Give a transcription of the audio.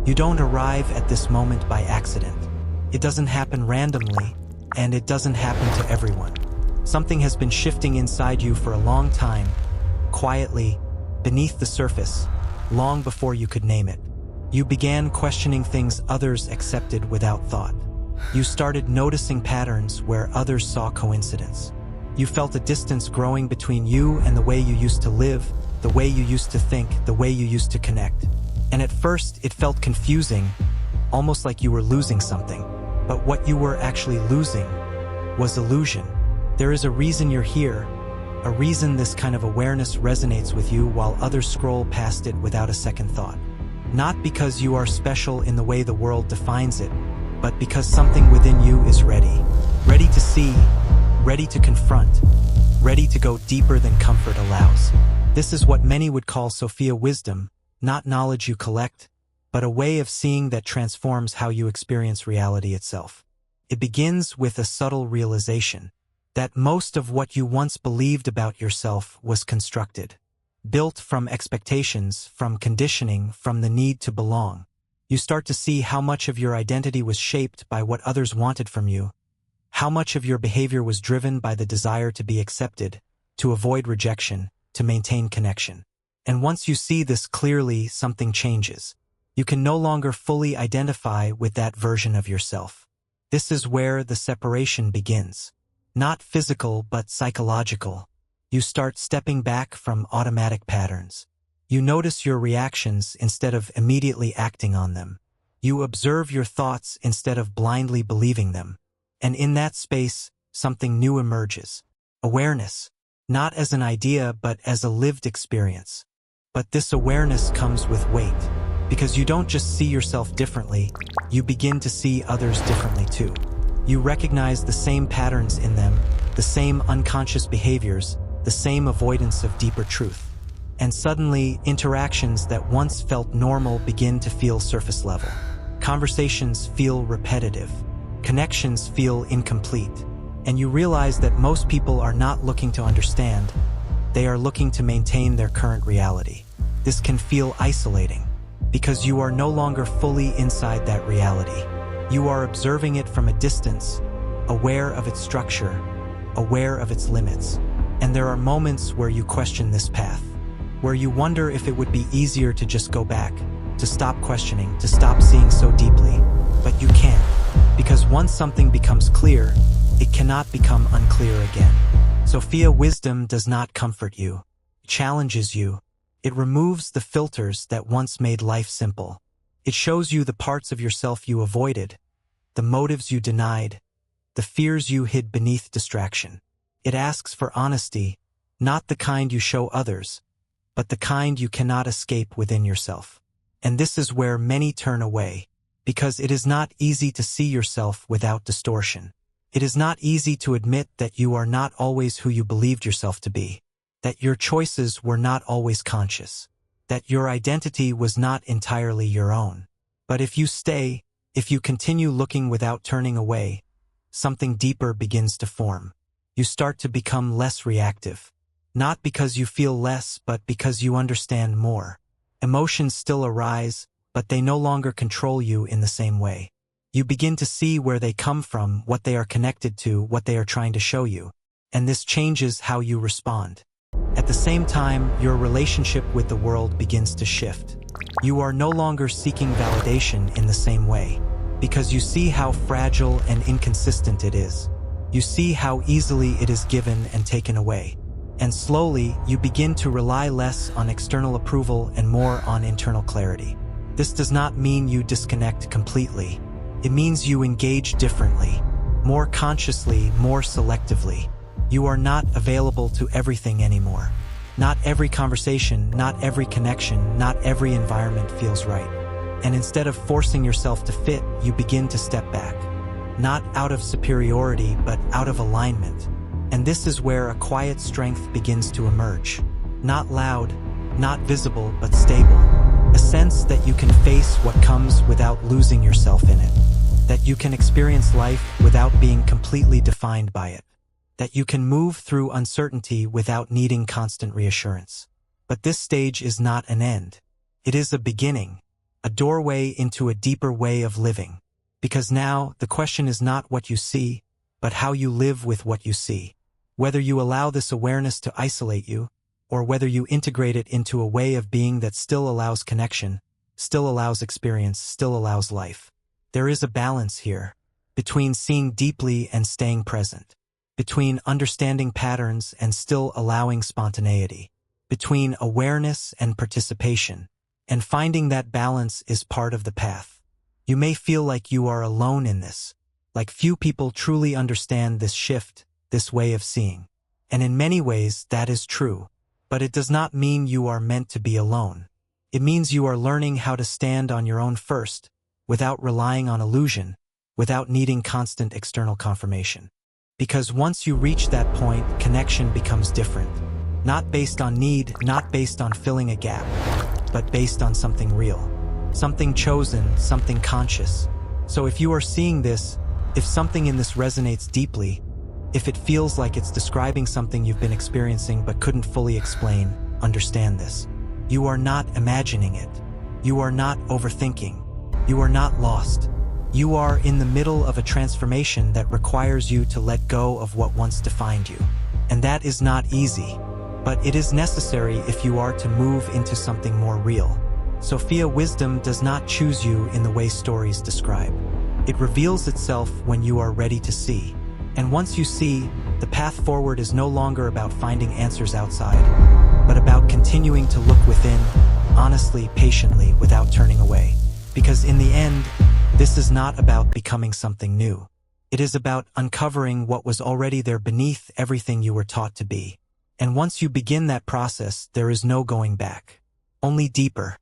You don't arrive at this moment by accident. It doesn't happen randomly, and it doesn't happen to everyone. Something has been shifting inside you for a long time, quietly, beneath the surface, long before you could name it. You began questioning things others accepted without thought. You started noticing patterns where others saw coincidence. You felt a distance growing between you and the way you used to live, the way you used to think, the way you used to connect. And at first, it felt confusing, almost like you were losing something. But what you were actually losing was illusion. There is a reason you're here, a reason this kind of awareness resonates with you while others scroll past it without a second thought. Not because you are special in the way the world defines it, but because something within you is ready. Ready to see, ready to confront, ready to go deeper than comfort allows. This is what many would call Sophia wisdom, not knowledge you collect, but a way of seeing that transforms how you experience reality itself. It begins with a subtle realization that most of what you once believed about yourself was constructed, built from expectations, from conditioning, from the need to belong. You start to see how much of your identity was shaped by what others wanted from you, how much of your behavior was driven by the desire to be accepted, to avoid rejection, to maintain connection. And once you see this clearly, something changes. You can no longer fully identify with that version of yourself. This is where the separation begins. Not physical, but psychological. You start stepping back from automatic patterns. You notice your reactions instead of immediately acting on them. You observe your thoughts instead of blindly believing them. And in that space, something new emerges. Awareness, not as an idea, but as a lived experience. But this awareness comes with weight, because you don't just see yourself differently, you begin to see others differently too. You recognize the same patterns in them, the same unconscious behaviors, the same avoidance of deeper truth. And suddenly, interactions that once felt normal begin to feel surface level. Conversations feel repetitive. Connections feel incomplete. And you realize that most people are not looking to understand. They are looking to maintain their current reality. This can feel isolating, because you are no longer fully inside that reality. You are observing it from a distance, aware of its structure, aware of its limits. And there are moments where you question this path, where you wonder if it would be easier to just go back, to stop questioning, to stop seeing so deeply. But you can't, because once something becomes clear, it cannot become unclear again. Sophia wisdom does not comfort you, it challenges you. It removes the filters that once made life simple. It shows you the parts of yourself you avoided, the motives you denied, the fears you hid beneath distraction. It asks for honesty, not the kind you show others, but the kind you cannot escape within yourself. And this is where many turn away, because it is not easy to see yourself without distortion. It is not easy to admit that you are not always who you believed yourself to be, that your choices were not always conscious, that your identity was not entirely your own. But if you stay, if you continue looking without turning away, something deeper begins to form. You start to become less reactive, not because you feel less, but because you understand more. Emotions still arise, but they no longer control you in the same way. You begin to see where they come from, what they are connected to, what they are trying to show you, and this changes how you respond. At the same time, your relationship with the world begins to shift. You are no longer seeking validation in the same way, because you see how fragile and inconsistent it is. You see how easily it is given and taken away. And slowly, you begin to rely less on external approval and more on internal clarity. This does not mean you disconnect completely. It means you engage differently, more consciously, more selectively. You are not available to everything anymore. Not every conversation, not every connection, not every environment feels right. And instead of forcing yourself to fit, you begin to step back. Not out of superiority, but out of alignment. And this is where a quiet strength begins to emerge. Not loud, not visible, but stable. A sense that you can face what comes without losing yourself in it. That you can experience life without being completely defined by it. That you can move through uncertainty without needing constant reassurance. But this stage is not an end. It is a beginning. a doorway into a deeper way of living. Because now, the question is not what you see, but how you live with what you see. Whether you allow this awareness to isolate you, or whether you integrate it into a way of being that still allows connection, still allows experience, still allows life. There is a balance here, between seeing deeply and staying present, between understanding patterns and still allowing spontaneity, between awareness and participation, and finding that balance is part of the path. You may feel like you are alone in this, like few people truly understand this shift, this way of seeing. And in many ways, that is true. But it does not mean you are meant to be alone. It means you are learning how to stand on your own first, without relying on illusion, without needing constant external confirmation. Because once you reach that point, connection becomes different. Not based on need, not based on filling a gap, but based on something real. Something chosen, something conscious. So if you are seeing this, if something in this resonates deeply, if it feels like it's describing something you've been experiencing but couldn't fully explain, understand this. You are not imagining it. You are not overthinking. You are not lost. You are in the middle of a transformation that requires you to let go of what once defined you. And that is not easy, but it is necessary if you are to move into something more real. Sophia, wisdom does not choose you in the way stories describe. It reveals itself when you are ready to see. And once you see, the path forward is no longer about finding answers outside, but about continuing to look within, honestly, patiently, without turning away. Because in the end, this is not about becoming something new. It is about uncovering what was already there beneath everything you were taught to be. And once you begin that process, there is no going back. Only deeper,